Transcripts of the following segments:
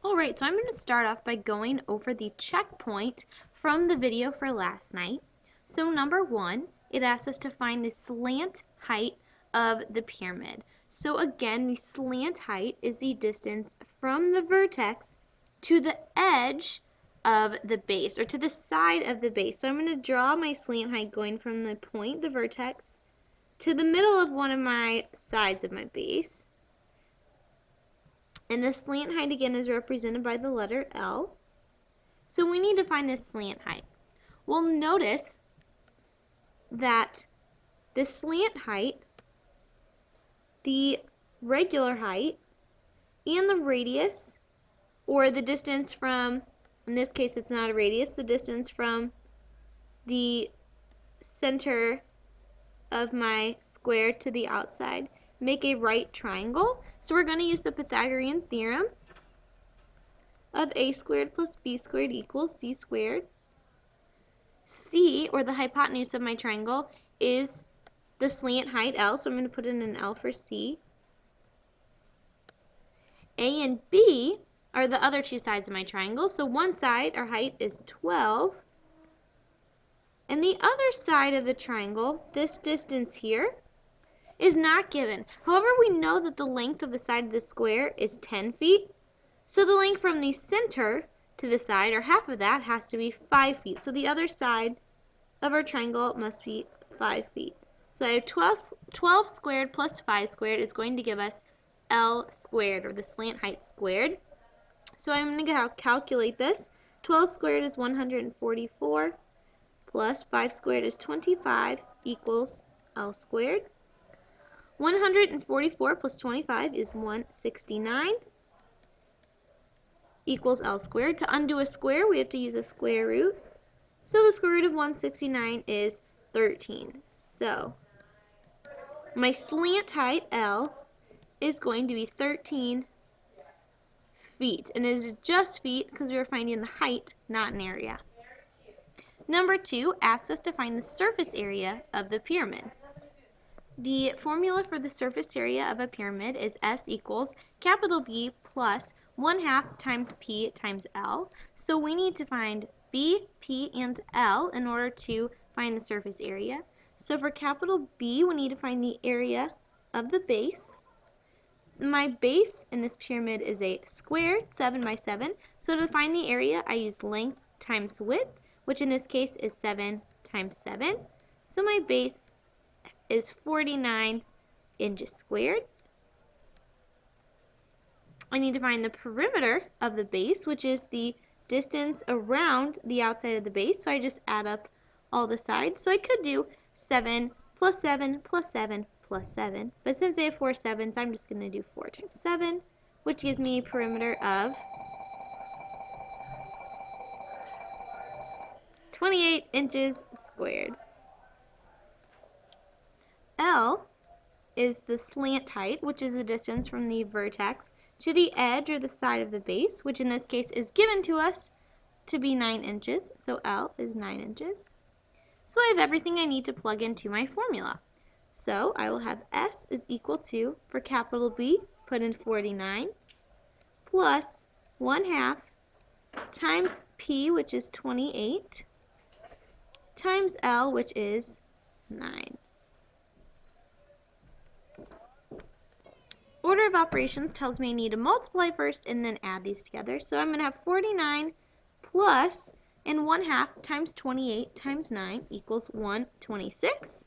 Alright, so I'm going to start off by going over the checkpoint from the video for last night. So number one, it asks us to find the slant height of the pyramid. So again, the slant height is the distance from the vertex to the edge of the base, or to the side of the base. So I'm going to draw my slant height going from the point, the vertex, to the middle of one of my sides of my base. And the slant height again is represented by the letter L. So we need to find the slant height. Well, notice that the slant height, the regular height, and the radius, or the distance from, in this case it's not a radius, the distance from the center of my square to the outside, make a right triangle. So we're going to use the Pythagorean theorem of a squared plus b squared equals c squared. C, or the hypotenuse of my triangle, is the slant height L, so I'm going to put in an L for C. A and B are the other two sides of my triangle, so one side, our height is 12, and the other side of the triangle, this distance here, is not given. However, we know that the length of the side of the square is 10 feet, so the length from the center to the side, or half of that, has to be 5 feet. So the other side of our triangle must be 5 feet. So I have 12 squared plus 5 squared is going to give us L squared, or the slant height squared. So I'm going to calculate this. 12 squared is 144, plus 5 squared is 25, equals L squared. 144 plus 25 is 169, equals L squared. To undo a square, we have to use a square root. So the square root of 169 is 13. So my slant height, L, is going to be 13 feet. And it is just feet because we are finding the height, not an area. Number two asks us to find the surface area of the pyramid. The formula for the surface area of a pyramid is S equals capital B plus 1/2 times P times L. So we need to find B, P, and L in order to find the surface area. So for capital B, we need to find the area of the base. My base in this pyramid is a square, 7 by 7. So to find the area, I use length times width, which in this case is 7 times 7. So my base is 49 inches squared. I need to find the perimeter of the base, which is the distance around the outside of the base. So I just add up all the sides. So I could do 7 plus 7 plus 7 plus 7. But since I have 4 sevens, I'm just going to do 4 times 7, which gives me a perimeter of 28 inches squared. L is the slant height, which is the distance from the vertex to the edge or the side of the base, which in this case is given to us to be 9 inches. So L is 9 inches. So I have everything I need to plug into my formula. So I will have S is equal to, for capital B, put in 49, plus 1/2 times P, which is 28, times L, which is 9. Order of operations tells me I need to multiply first and then add these together. So I'm going to have 49 plus and 1/2 times 28 times 9 equals 126.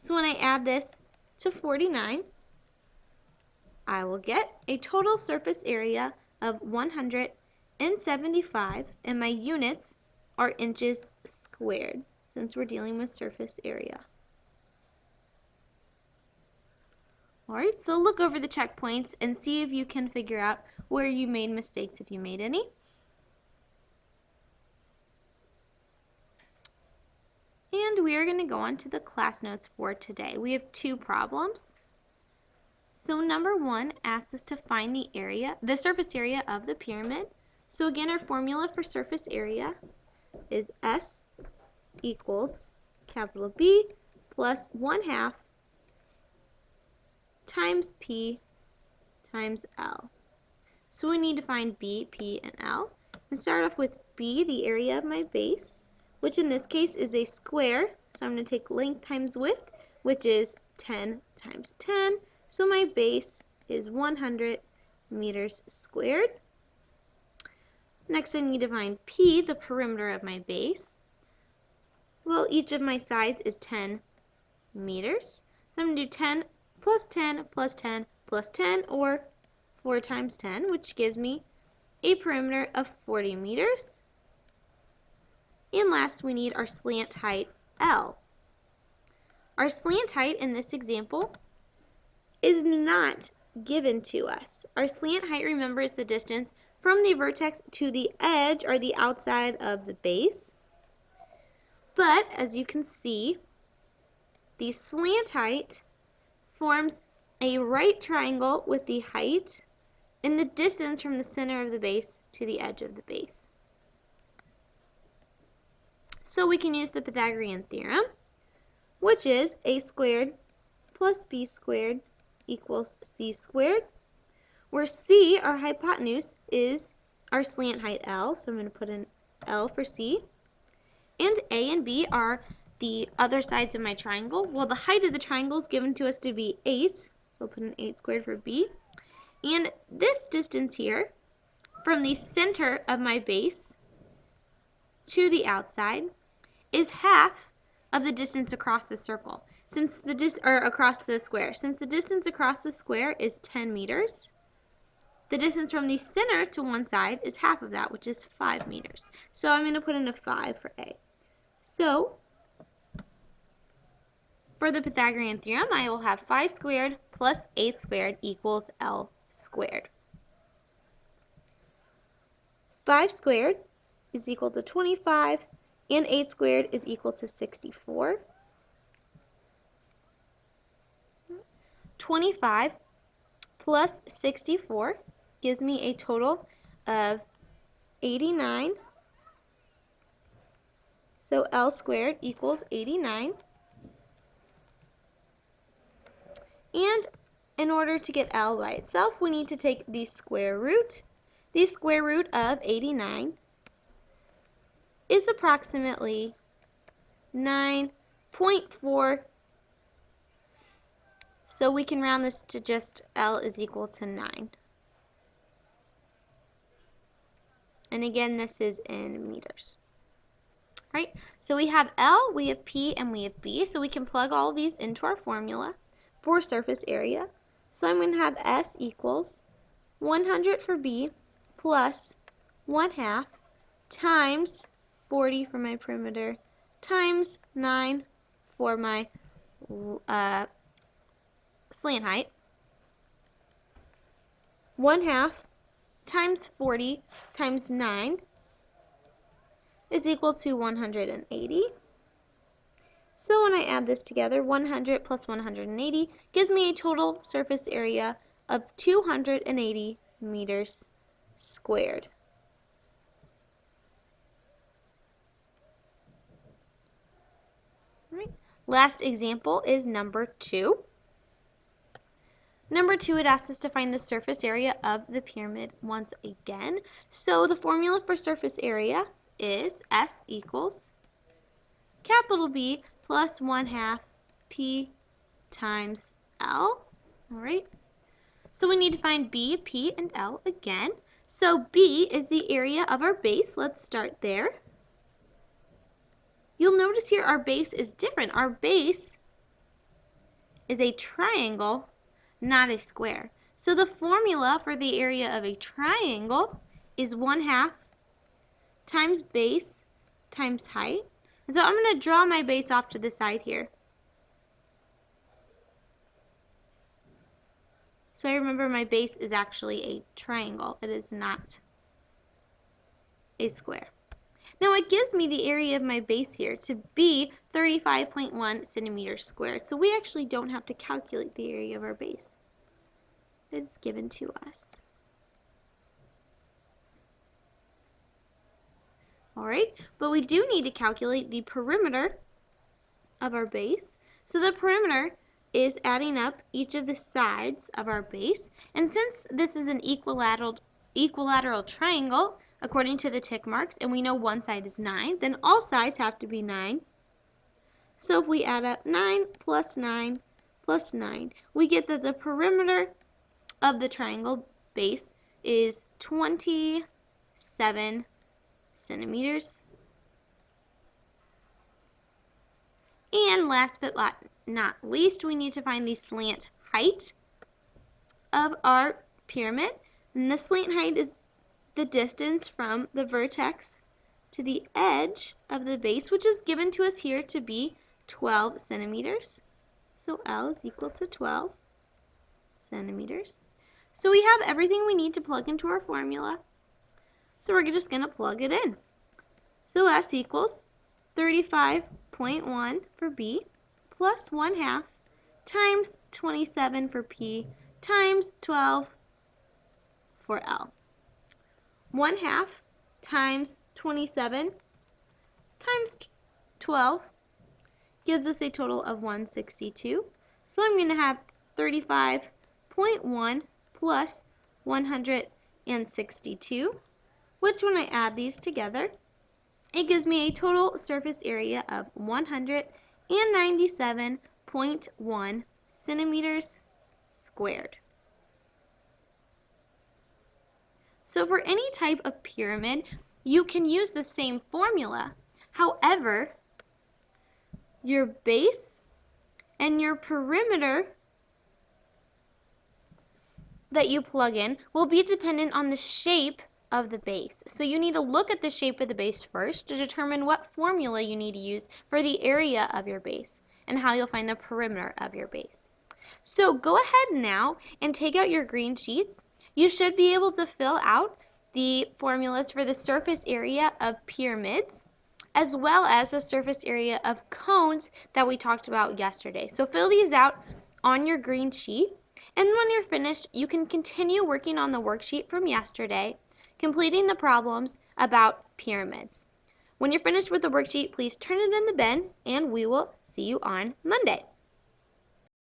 So when I add this to 49, I will get a total surface area of 175, and my units are inches squared since we're dealing with surface area. Alright, so look over the checkpoints and see if you can figure out where you made mistakes, if you made any. And we are going to go on to the class notes for today. We have 2 problems. So number 1 asks us to find the surface area of the pyramid. So again, our formula for surface area is S equals capital B plus 1/2 times P times L. So we need to find B, P, and L. And start off with B, the area of my base, which in this case is a square. So I'm going to take length times width, which is 10 times 10. So my base is 100 meters squared. Next I need to find P, the perimeter of my base. Well, each of my sides is 10 meters. So I'm going to do 10 plus 10 plus 10 plus 10, or 4 times 10, which gives me a perimeter of 40 meters. And last, we need our slant height, L. Our slant height in this example is not given to us. Our slant height, remember, is the distance from the vertex to the edge, or the outside of the base. But as you can see, the slant height forms a right triangle with the height and the distance from the center of the base to the edge of the base. So we can use the Pythagorean theorem, which is a squared plus b squared equals c squared, where c, our hypotenuse, is our slant height L, so I'm going to put in L for c, and a and b are the other sides of my triangle. Well, the height of the triangle is given to us to be 8, so I'll put in 8 squared for b, and this distance here from the center of my base to the outside is half of the distance across the circle, since the across the square. Since the distance across the square is 10 meters, the distance from the center to one side is half of that, which is 5 meters. So I'm going to put in a 5 for A. So for the Pythagorean theorem, I will have 5 squared plus 8 squared equals L squared. 5 squared is equal to 25, and 8 squared is equal to 64. 25 plus 64 gives me a total of 89. So L squared equals 89. And in order to get L by itself, we need to take the square root. The square root of 89 is approximately 9.4. So we can round this to just L is equal to 9. And again, this is in meters. Right? So we have L, we have P, and we have B. So we can plug all of these into our formula for surface area. So I'm going to have S equals 100 for B plus 1/2 times 40 for my perimeter times 9 for my slant height. 1/2 times 40 times 9 is equal to 180. So when I add this together, 100 plus 180 gives me a total surface area of 280 meters squared. All right. Last example is number 2. Number 2, it asks us to find the surface area of the pyramid once again. So the formula for surface area is S equals capital B plus 1/2 P times L. All right. So we need to find B, P, and L again. So B is the area of our base. Let's start there. You'll notice here our base is different. Our base is a triangle, not a square. So the formula for the area of a triangle is 1/2 times base times height. And so I'm going to draw my base off to the side here. So I remember my base is actually a triangle. It is not a square. Now it gives me the area of my base here to be 35.1 centimeters squared. So we actually don't have to calculate the area of our base. It's given to us. Alright, but we do need to calculate the perimeter of our base. So the perimeter is adding up each of the sides of our base. And since this is an equilateral equilateral triangle according to the tick marks, and we know one side is 9, then all sides have to be 9. So if we add up 9 plus 9 plus 9, we get that the perimeter of the triangle base is 27 centimeters. And last but not least, we need to find the slant height of our pyramid. And the slant height is the distance from the vertex to the edge of the base, which is given to us here to be 12 centimeters. So L is equal to 12 centimeters. So we have everything we need to plug into our formula. So we're just going to plug it in. So S equals 35.1 for B plus 1/2 times 27 for P times 12 for L. 1/2 times 27 times 12 gives us a total of 162. So I'm going to have 35.1 plus 162, which when I add these together, it gives me a total surface area of 197.1 centimeters squared. So for any type of pyramid, you can use the same formula. However, your base and your perimeter that you plug in will be dependent on the shape of the base. So you need to look at the shape of the base first to determine what formula you need to use for the area of your base and how you'll find the perimeter of your base. So go ahead now and take out your green sheets. You should be able to fill out the formulas for the surface area of pyramids as well as the surface area of cones that we talked about yesterday. So fill these out on your green sheet, and when you're finished, you can continue working on the worksheet from yesterday, completing the problems about pyramids. When you're finished with the worksheet, please turn it in the bin, and we will see you on Monday.